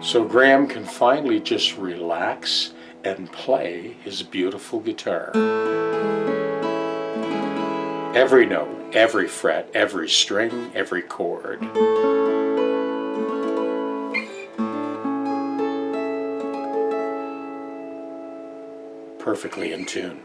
So Graham can finally just relax and play his beautiful guitar. Every note, every fret, every string, every chord. Perfectly in tune.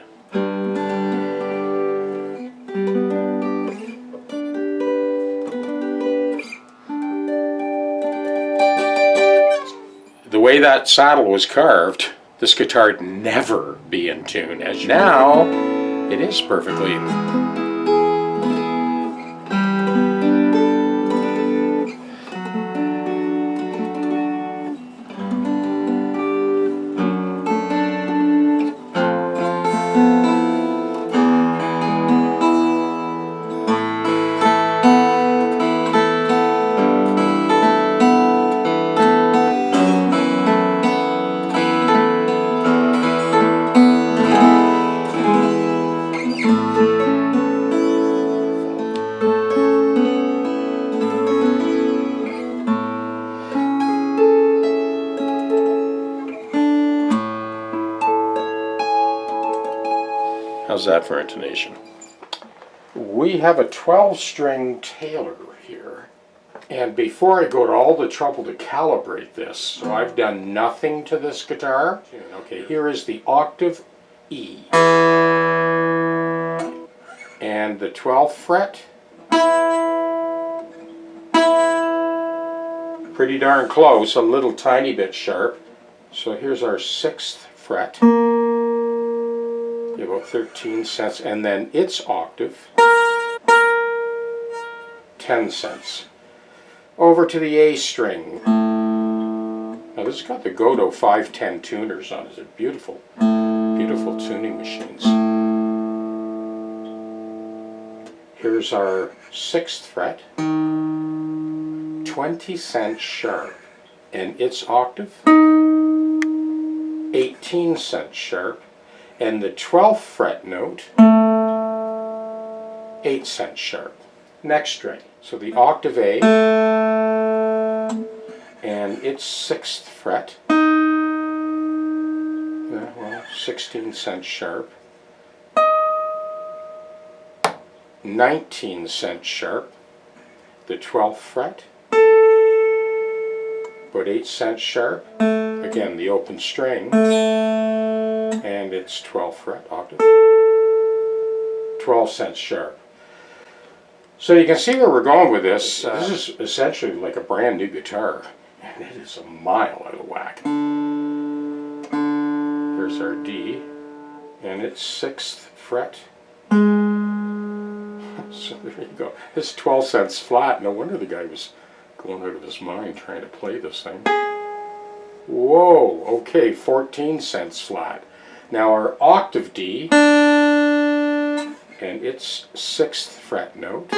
The way that saddle was carved, this guitar would never be in tune. As now, it is perfectly. How's that for intonation? We have a 12-string Taylor here, and before I go to all the trouble to calibrate this, so I've done nothing to this guitar. Okay, here is the octave E, and the 12th fret. Pretty darn close, a little tiny bit sharp. So here's our 6th fret. About 13 cents, and then its octave, 10 cents. Over to the A string. Now this has got the Godot 510 tuners on it. They're beautiful, beautiful tuning machines. Here's our 6th fret, 20 cents sharp, and its octave, 18 cents sharp. And the 12th fret note, 8 cents sharp. Next string. So the octave A and its 6th fret, 16 cents sharp. 19 cents sharp. The 12th fret, about 8 cents sharp. Again, the open string. And it's 12th fret octave, 12 cents sharp. So you can see where we're going with this. This is essentially like a brand new guitar, and it is a mile out of whack. Here's our D, and it's 6th fret. So there you go. It's 12 cents flat. No wonder the guy was going out of his mind trying to play this thing. Whoa, okay, 14 cents flat. Now our octave D, and its 6th fret note,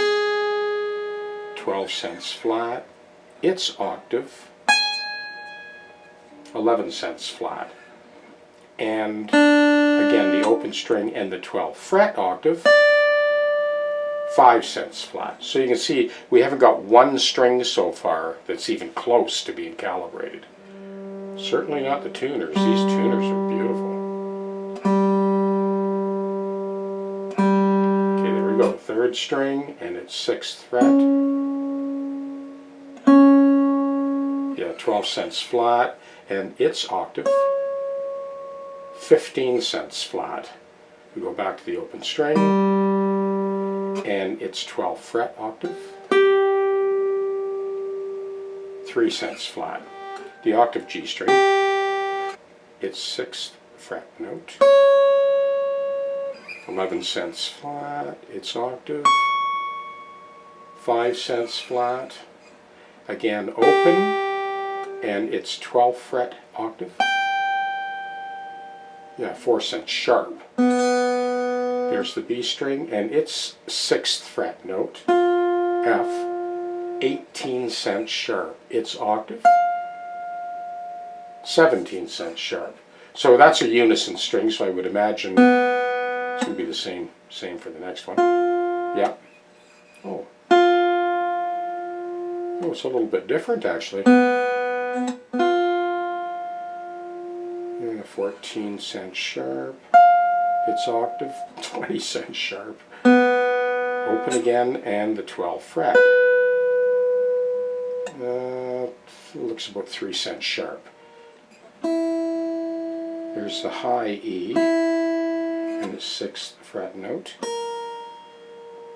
12 cents flat, its octave, 11 cents flat. And again, the open string and the 12th fret octave, 5 cents flat. So you can see we haven't got one string so far that's even close to being calibrated. Certainly not the tuners. These tuners are beautiful. Okay, there we go. 3rd string and its 6th fret. Yeah, 12 cents flat, and its octave, 15 cents flat. We go back to the open string, and its 12th fret octave, 3 cents flat. The octave G string, its 6th fret note, 11 cents flat, its octave, 5 cents flat, again open, and its 12th fret octave, yeah, 4 cents sharp. There's the B string and its 6th fret note, F, 18 cents sharp, its octave, 17 cents sharp. So that's a unison string, so I would imagine it's going to be the same for the next one. Yeah. Oh. Oh, it's a little bit different actually. And a 14-cent sharp. It's octave, 20-cent sharp. Open again, and the 12th fret. Looks about 3-cent sharp. There's the high E and the 6th fret note.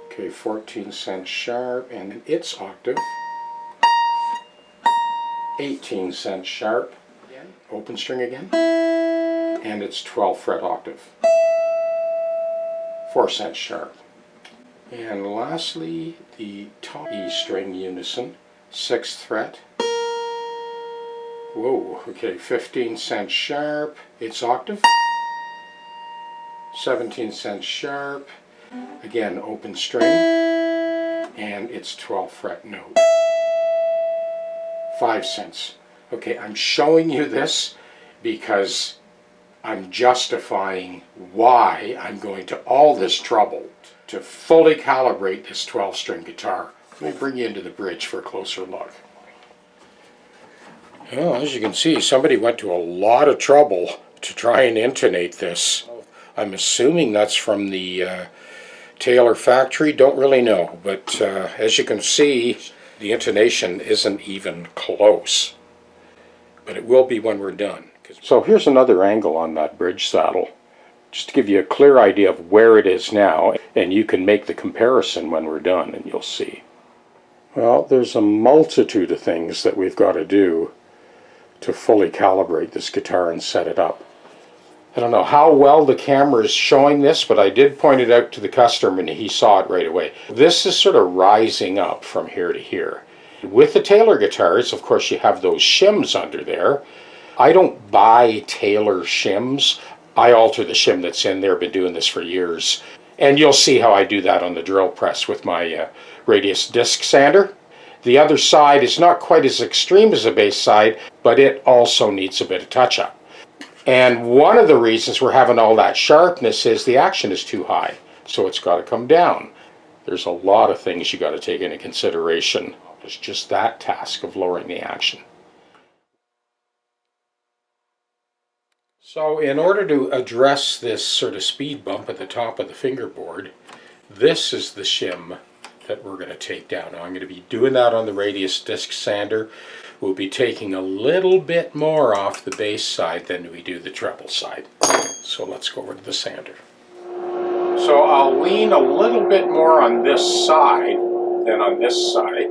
Okay, 14-cent sharp, and its octave. 18-cent sharp. Open string again, and its 12th fret octave. 4-cent sharp. And lastly, the top E string unison, 6th fret. Whoa, okay, 15-cent sharp, its octave. 17-cent sharp, again open string, and its 12th fret note. 5 cents. Okay, I'm showing you this because I'm justifying why I'm going to all this trouble to fully calibrate this 12-string guitar. Let me bring you into the bridge for a closer look. Well, as you can see, somebody went to a lot of trouble to try and intonate this. I'm assuming that's from the Taylor factory, don't really know, but as you can see, the intonation isn't even close. But it will be when we're done. So here's another angle on that bridge saddle, just to give you a clear idea of where it is now, and you can make the comparison when we're done, and you'll see. Well, there's a multitude of things that we've got to do to fully calibrate this guitar and set it up. I don't know how well the camera is showing this, but I did point it out to the customer and he saw it right away. This is sort of rising up from here to here. With the Taylor guitars, of course, you have those shims under there. I don't buy Taylor shims. I alter the shim that's in there. Been doing this for years. And you'll see how I do that on the drill press with my radius disc sander. The other side is not quite as extreme as the bass side, but it also needs a bit of touch-up. And one of the reasons we're having all that sharpness is the action is too high, so it's got to come down. There's a lot of things you got to take into consideration. It's just that task of lowering the action. So in order to address this sort of speed bump at the top of the fingerboard, this is the shim that we're going to take down. Now I'm going to be doing that on the radius disc sander. We'll be taking a little bit more off the bass side than we do the treble side. So let's go over to the sander. So I'll lean a little bit more on this side than on this side.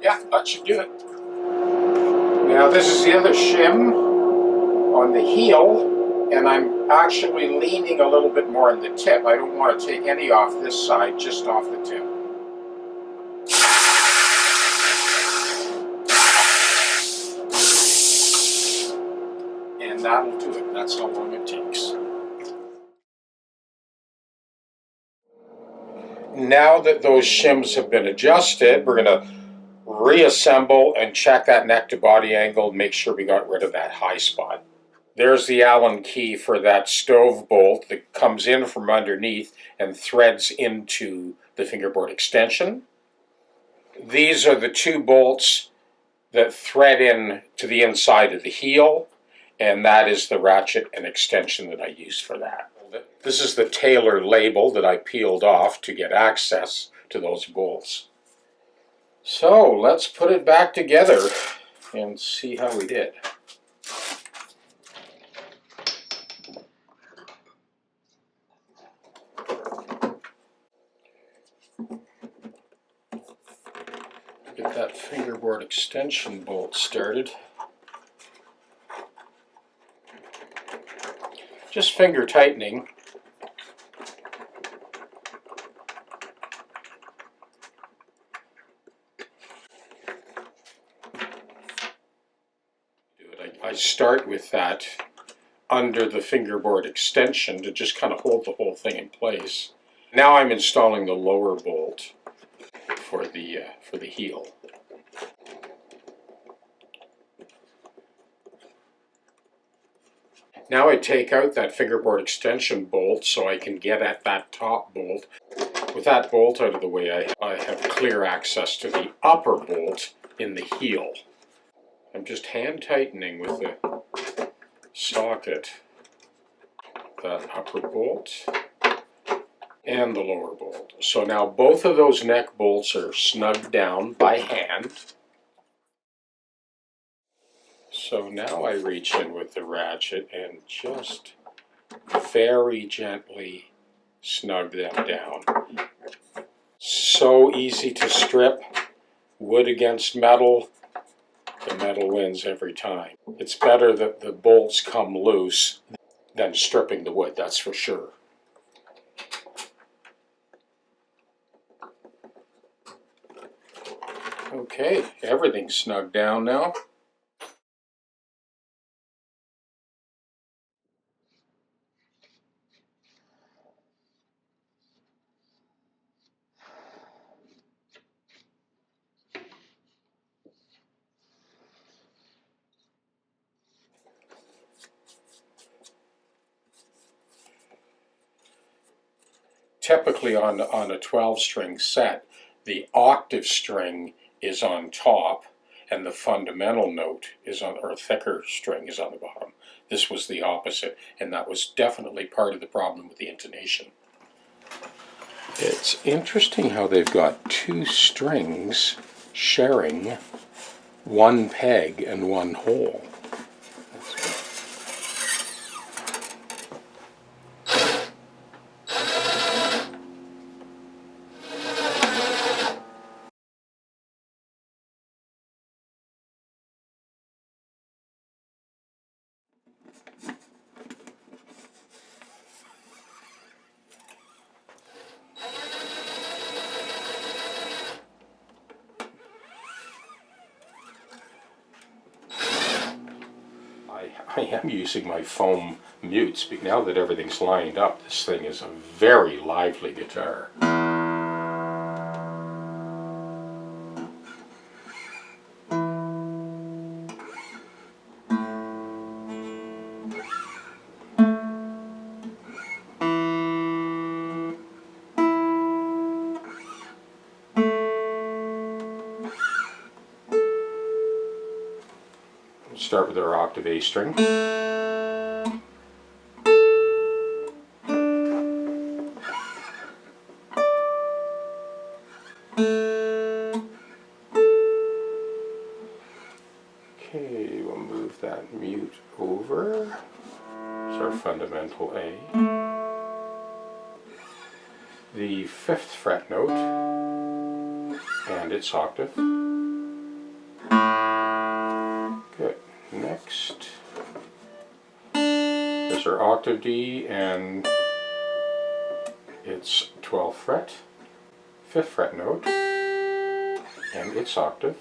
Yeah, that should do it. Now this is the other shim on the heel, and I'm actually leaning a little bit more on the tip. I don't want to take any off this side, just off the tip. And that'll do it. That's how long it takes. Now that those shims have been adjusted, we're going to reassemble and check that neck to body angle, make sure we got rid of that high spot. There's the Allen key for that stove bolt that comes in from underneath and threads into the fingerboard extension. These are the two bolts that thread in to the inside of the heel, and that is the ratchet and extension that I used for that. This is the Taylor label that I peeled off to get access to those bolts. So let's put it back together and see how we did. Get that fingerboard extension bolt started. Just finger tightening. I start with that under the fingerboard extension to just kind of hold the whole thing in place. Now I'm installing the lower bolt for the heel. Now I take out that fingerboard extension bolt so I can get at that top bolt. With that bolt out of the way, I have clear access to the upper bolt in the heel. I'm just hand tightening with the socket that upper bolt and the lower bolt. So now both of those neck bolts are snugged down by hand. So now I reach in with the ratchet and just very gently snug them down. So easy to strip. Wood against metal, the metal wins every time. It's better that the bolts come loose than stripping the wood, that's for sure. Okay, everything's snugged down now. Typically on a 12-string set, the octave string is on top and the fundamental note is on, or thicker string is on the bottom. This was the opposite, and that was definitely part of the problem with the intonation. It's interesting how they've got two strings sharing one peg and one hole. I am using my foam mutes, but now that everything's lined up, this thing is a very lively guitar. Start with our octave A string. Okay, we'll move that mute over. It's our fundamental A. The 5th fret note and its octave. Good. Next, there's our octave D and its 12th fret, 5th fret note, and its octave.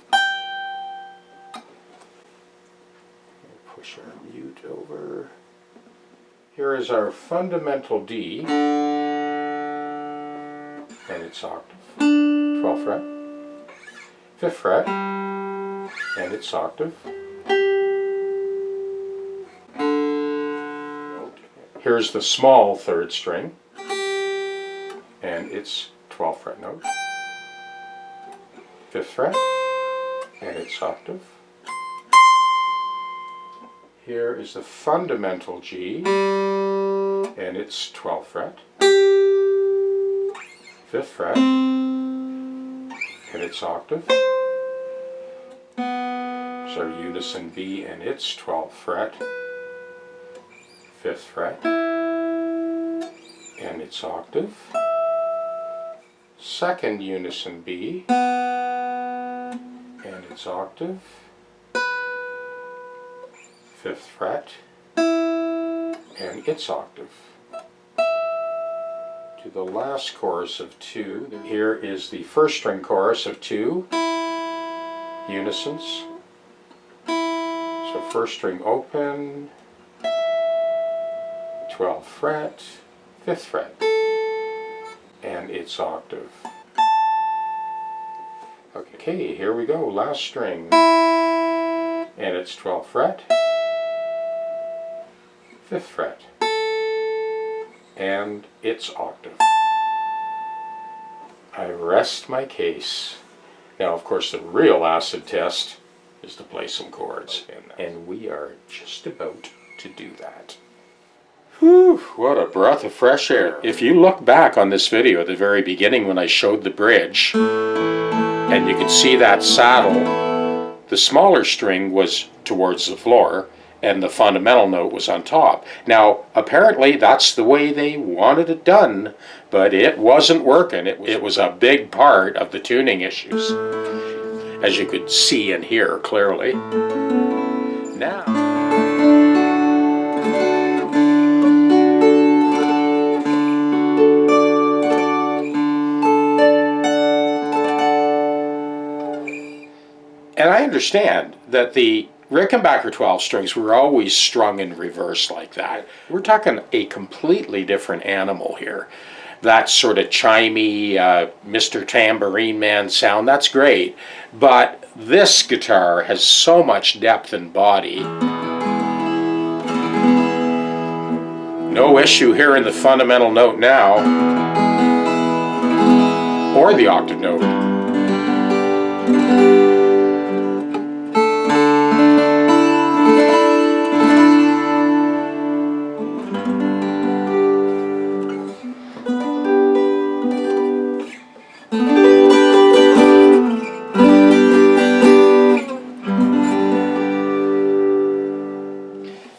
Push our mute over. Here is our fundamental D and its octave, 12th fret, 5th fret, and its octave. Here's the small 3rd string and its 12th fret note, 5th fret, and its octave. Here is the fundamental G and its 12th fret, 5th fret, and its octave. Here's our unison B and its 12th fret, 5th fret, and its octave. 2nd unison B and its octave, 5th fret, and its octave. To the last chorus of 2, here is the 1st string chorus of 2 unisons. So So first string open, 12th fret, 5th fret, and it's octave. Okay, here we go, last string, and it's 12th fret, 5th fret, and it's octave. I rest my case. Now, of course, the real acid test is to play some chords, and we are just about to do that. Whew, what a breath of fresh air. If you look back on this video at the very beginning when I showed the bridge, and you can see that saddle, the smaller string was towards the floor, and the fundamental note was on top. Now, apparently that's the way they wanted it done, but it wasn't working. It was a big part of the tuning issues, as you could see and hear clearly. Now, and I understand that the Rickenbacker 12 strings were always strung in reverse like that. We're talking a completely different animal here. That sort of chimey Mr. Tambourine Man sound, that's great. But this guitar has so much depth and body. No issue hearing the fundamental note now, or the octave note.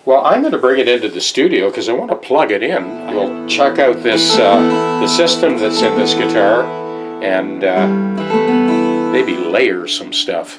Well, I'm going to bring it into the studio because I want to plug it in. We'll check out this the system that's in this guitar and maybe layer some stuff.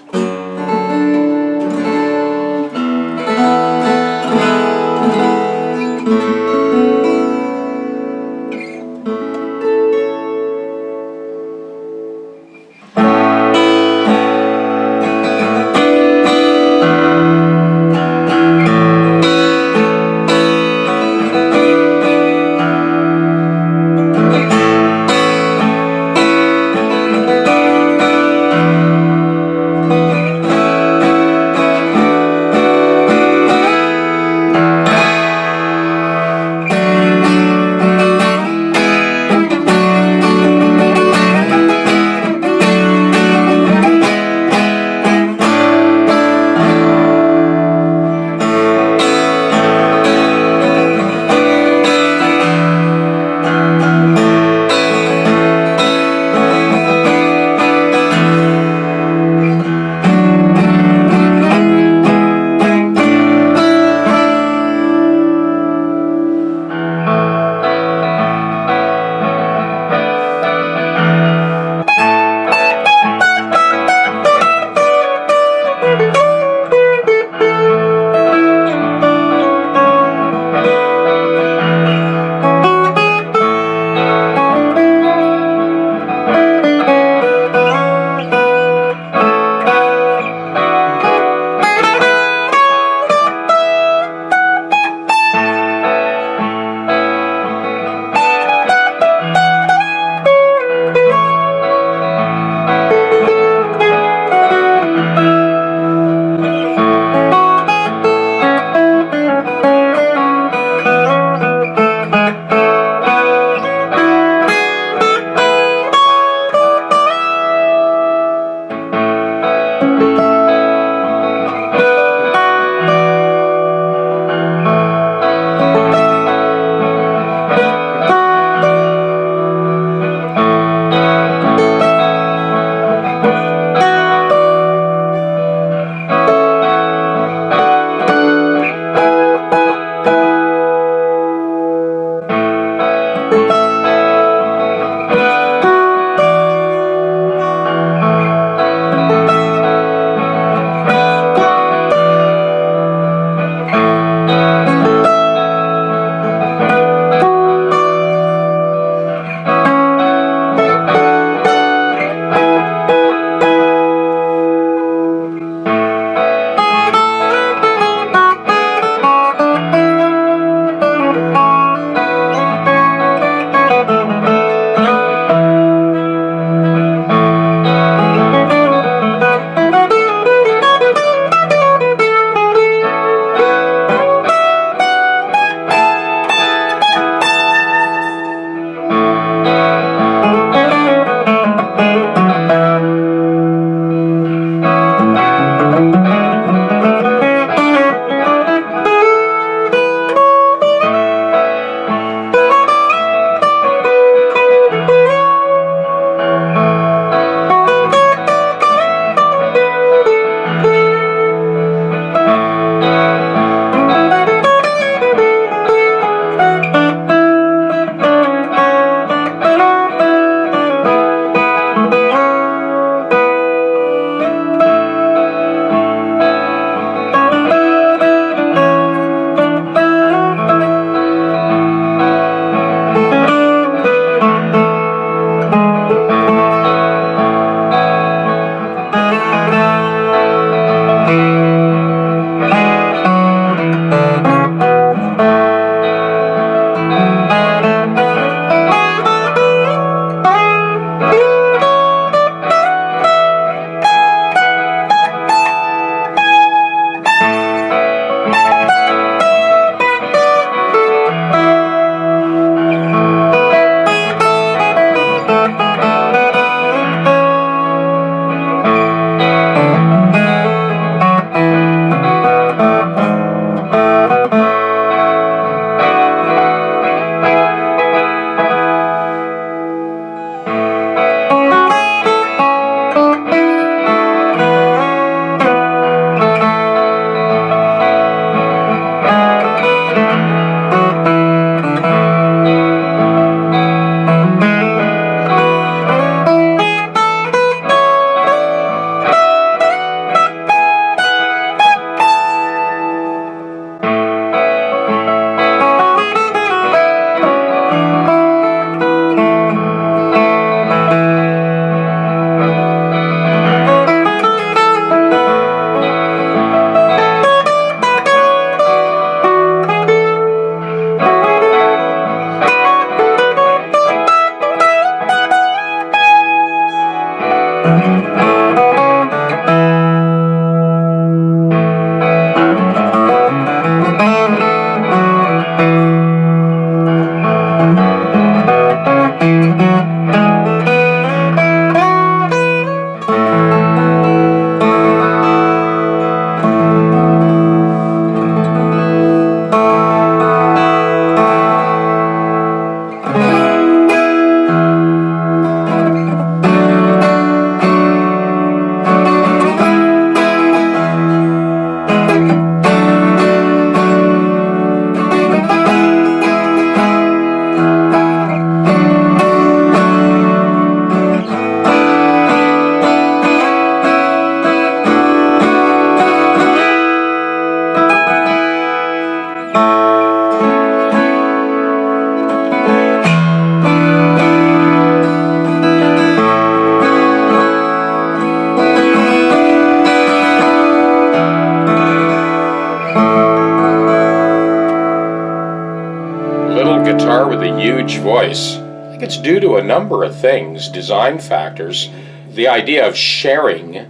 With a huge voice. I think it's due to a number of things, design factors. The idea of sharing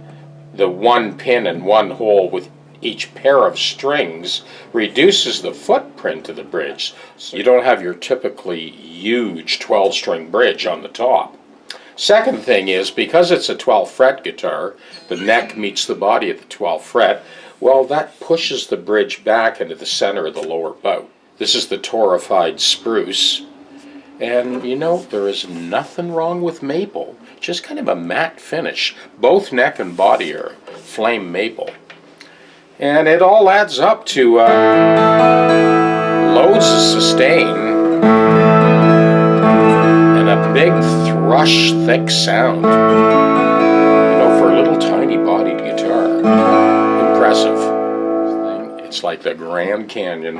the one pin and one hole with each pair of strings reduces the footprint of the bridge. So you don't have your typically huge 12-string bridge on the top. Second thing is, because it's a 12 fret guitar, the neck meets the body at the 12th fret, well, that pushes the bridge back into the center of the lower bout. This is the torrefied spruce, and you know, there is nothing wrong with maple, just kind of a matte finish. Both neck and body are flame maple. And it all adds up to loads of sustain and a big thrush, thick sound. You know, for a little tiny bodied guitar, impressive. It's like the Grand Canyon.